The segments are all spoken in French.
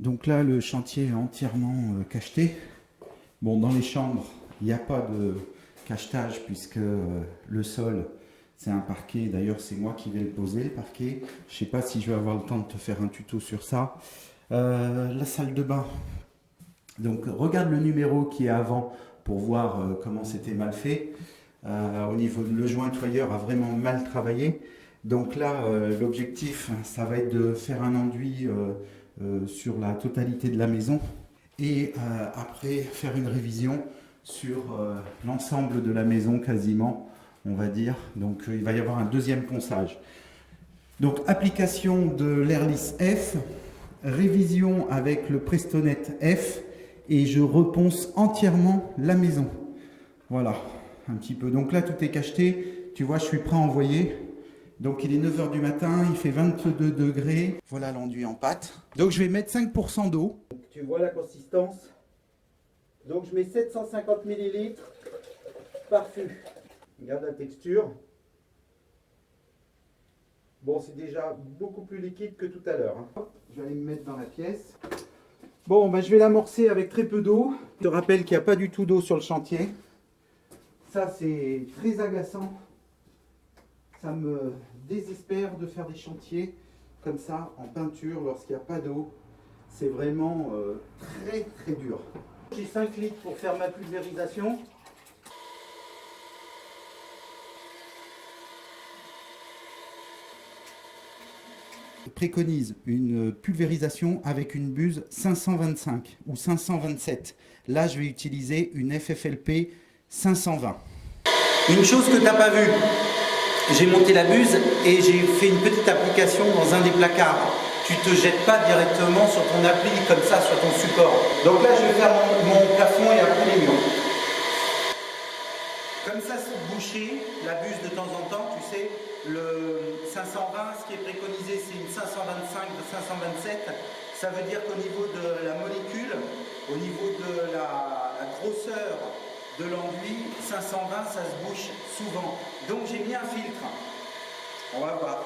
Donc là, le chantier est entièrement cacheté. Bon, dans les chambres, il n'y a pas de cachetage puisque le sol, c'est un parquet. D'ailleurs, c'est moi qui vais le poser, le parquet. Je ne sais pas si je vais avoir le temps de te faire un tuto sur ça. La salle de bain. Donc, regarde le numéro qui est avant pour voir comment c'était mal fait. Au niveau de le jointoyeur a vraiment mal travaillé. Donc là, l'objectif, ça va être de faire un enduit sur la totalité de la maison et après faire une révision sur l'ensemble de la maison quasiment, on va dire. Donc il va y avoir un deuxième ponçage. Donc application de l'Airlisse F, révision avec le Prestonet F et je reponce entièrement la maison. Voilà, un petit peu. Donc là, tout est cacheté. Tu vois, je suis prêt à envoyer. Donc il est 9 h du matin, il fait 22 degrés. Voilà l'enduit en pâte. Donc je vais mettre 5% d'eau. Tu vois la consistance. Donc je mets 750 ml par fût. Regarde la texture. Bon, c'est déjà beaucoup plus liquide que tout à l'heure. Je vais aller me mettre dans la pièce. Bon, ben, je vais l'amorcer avec très peu d'eau. Je te rappelle qu'il n'y a pas du tout d'eau sur le chantier. Ça, c'est très agaçant. Ça me désespère de faire des chantiers comme ça en peinture lorsqu'il n'y a pas d'eau. C'est vraiment très très dur. J'ai 5 litres pour faire ma pulvérisation. Je préconise une pulvérisation avec une buse 525 ou 527. Là, je vais utiliser une FFLP 520. Une chose que tu n'as pas vue. J'ai monté la buse et j'ai fait une petite application dans un des placards. Tu ne te jettes pas directement sur ton appli comme ça, sur ton support. Donc là, je vais faire mon plafond et après les murs. Comme ça, c'est bouché, la buse de temps en temps, tu sais, le 520, ce qui est préconisé, c'est une 525 de 527. Ça veut dire qu'au niveau de la molécule, au niveau de la grosseur de l'enduit, 520, ça se bouche souvent. Donc j'ai mis un filtre. On va voir.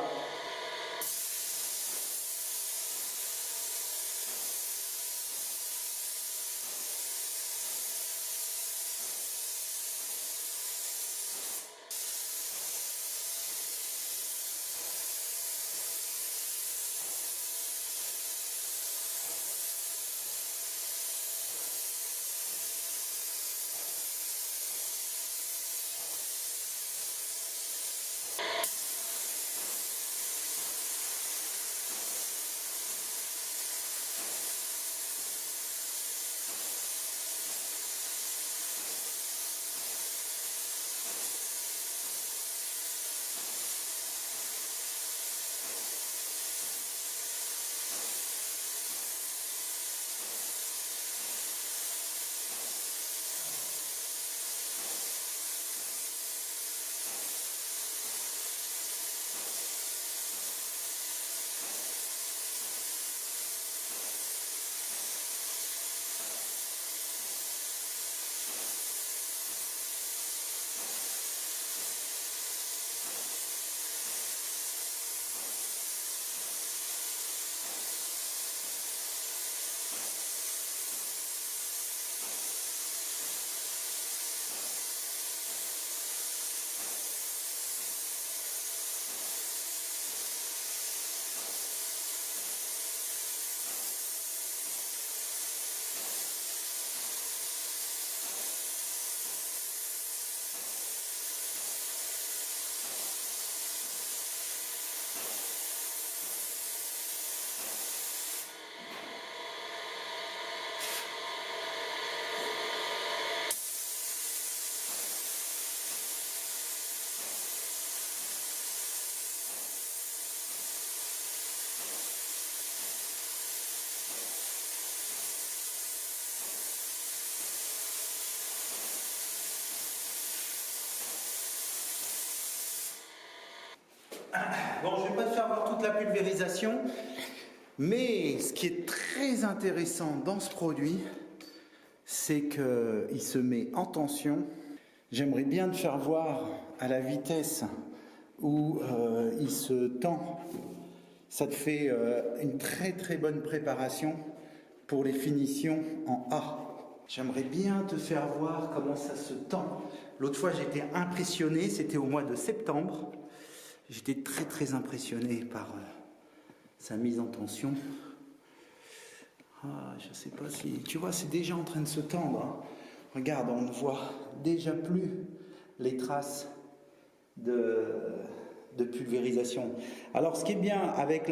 Bon, je ne vais pas te faire voir toute la pulvérisation, mais ce qui est très intéressant dans ce produit, c'est qu'il se met en tension. J'aimerais bien te faire voir à la vitesse où il se tend. Ça te fait une très très bonne préparation pour les finitions en A. J'aimerais bien te faire voir comment ça se tend. L'autre fois, j'étais impressionné, c'était au mois de septembre. J'étais très impressionné par sa mise en tension. Ah, je sais pas si... Tu vois, c'est déjà en train de se tendre. Hein. Regarde, on ne voit déjà plus les traces de pulvérisation. Alors, ce qui est bien avec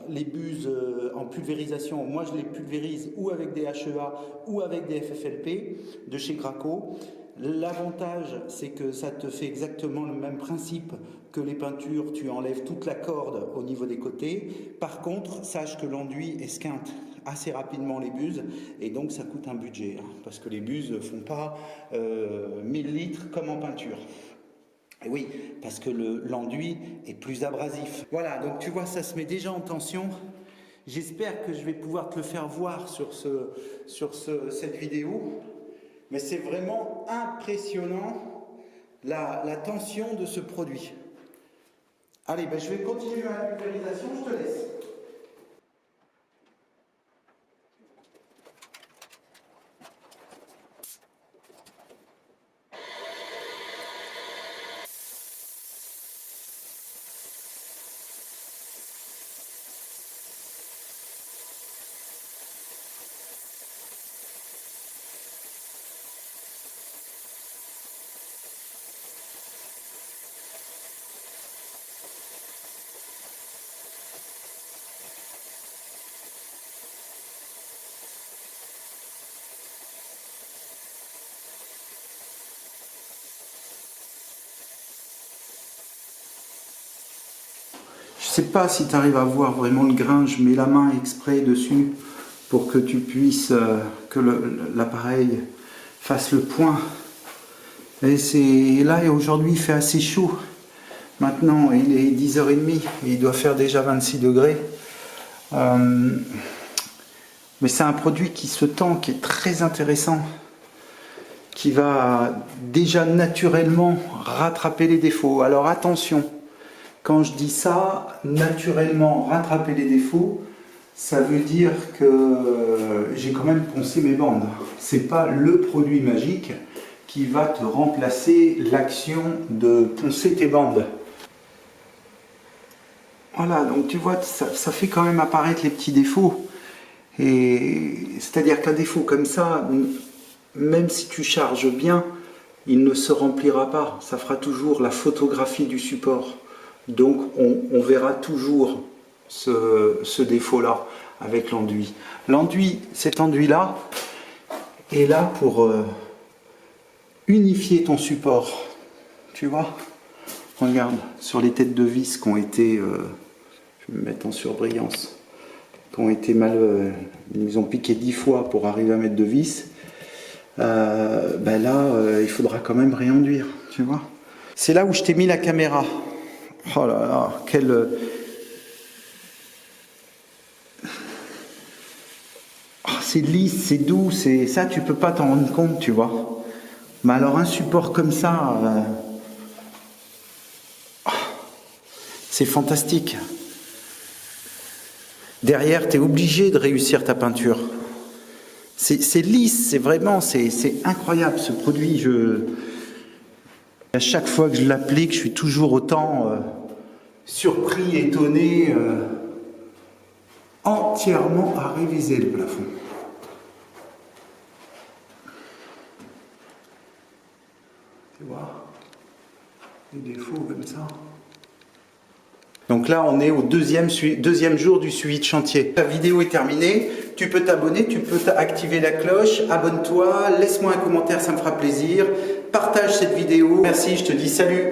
les buses en pulvérisation, moi je les pulvérise ou avec des HEA ou avec des FFLP de chez Graco. L'avantage, c'est que ça te fait exactement le même principe que les peintures. Tu enlèves toute la corde au niveau des côtés. Par contre, sache que l'enduit esquinte assez rapidement les buses et donc ça coûte un budget hein, parce que les buses ne font pas 1000 litres comme en peinture. Et oui, parce que l'enduit est plus abrasif. Voilà, donc tu vois, ça se met déjà en tension. J'espère que je vais pouvoir te le faire voir sur cette vidéo. Mais c'est vraiment impressionnant la tension de ce produit. Allez, ben, je vais continuer ma pulvérisation, je te laisse. Je sais pas si tu arrives à voir vraiment le grain, je mets la main exprès dessus pour que tu puisses, que l'appareil fasse le point. Et là, aujourd'hui, il fait assez chaud. Maintenant, il est 10h30 et il doit faire déjà 26 degrés. Mais c'est un produit qui se tend, qui est très intéressant, qui va déjà naturellement rattraper les défauts. Alors attention, quand je dis ça, naturellement rattraper les défauts, ça veut dire que j'ai quand même poncé mes bandes. C'est pas le produit magique qui va te remplacer l'action de poncer tes bandes. Voilà, donc tu vois, ça fait quand même apparaître les petits défauts. Et c'est-à-dire qu'un défaut comme ça, même si tu charges bien, il ne se remplira pas. Ça fera toujours la photographie du support. Donc on verra toujours ce défaut-là avec l'enduit. L'enduit, cet enduit-là, est là pour unifier ton support. Tu vois? Regarde, sur les têtes de vis qui ont été, je vais me mettre en surbrillance, qui ont été mal, ils ont piqué 10 fois pour arriver à mettre de vis. Ben là, il faudra quand même réenduire, tu vois? C'est là où je t'ai mis la caméra. Oh là là, quel... Oh, c'est lisse, c'est doux, c'est ça, tu peux pas t'en rendre compte, tu vois. Mais alors un support comme ça, c'est fantastique. Derrière, tu es obligé de réussir ta peinture. C'est lisse, c'est vraiment, c'est incroyable ce produit. À chaque fois que je l'applique, je suis toujours autant surpris, étonné, entièrement à réviser le plafond. Tu vois, des défauts comme ça. Donc là, on est au deuxième jour du suivi de chantier. La vidéo est terminée. Tu peux t'abonner, tu peux activer la cloche. Abonne-toi, laisse-moi un commentaire, ça me fera plaisir. Partage cette vidéo. Merci, je te dis salut.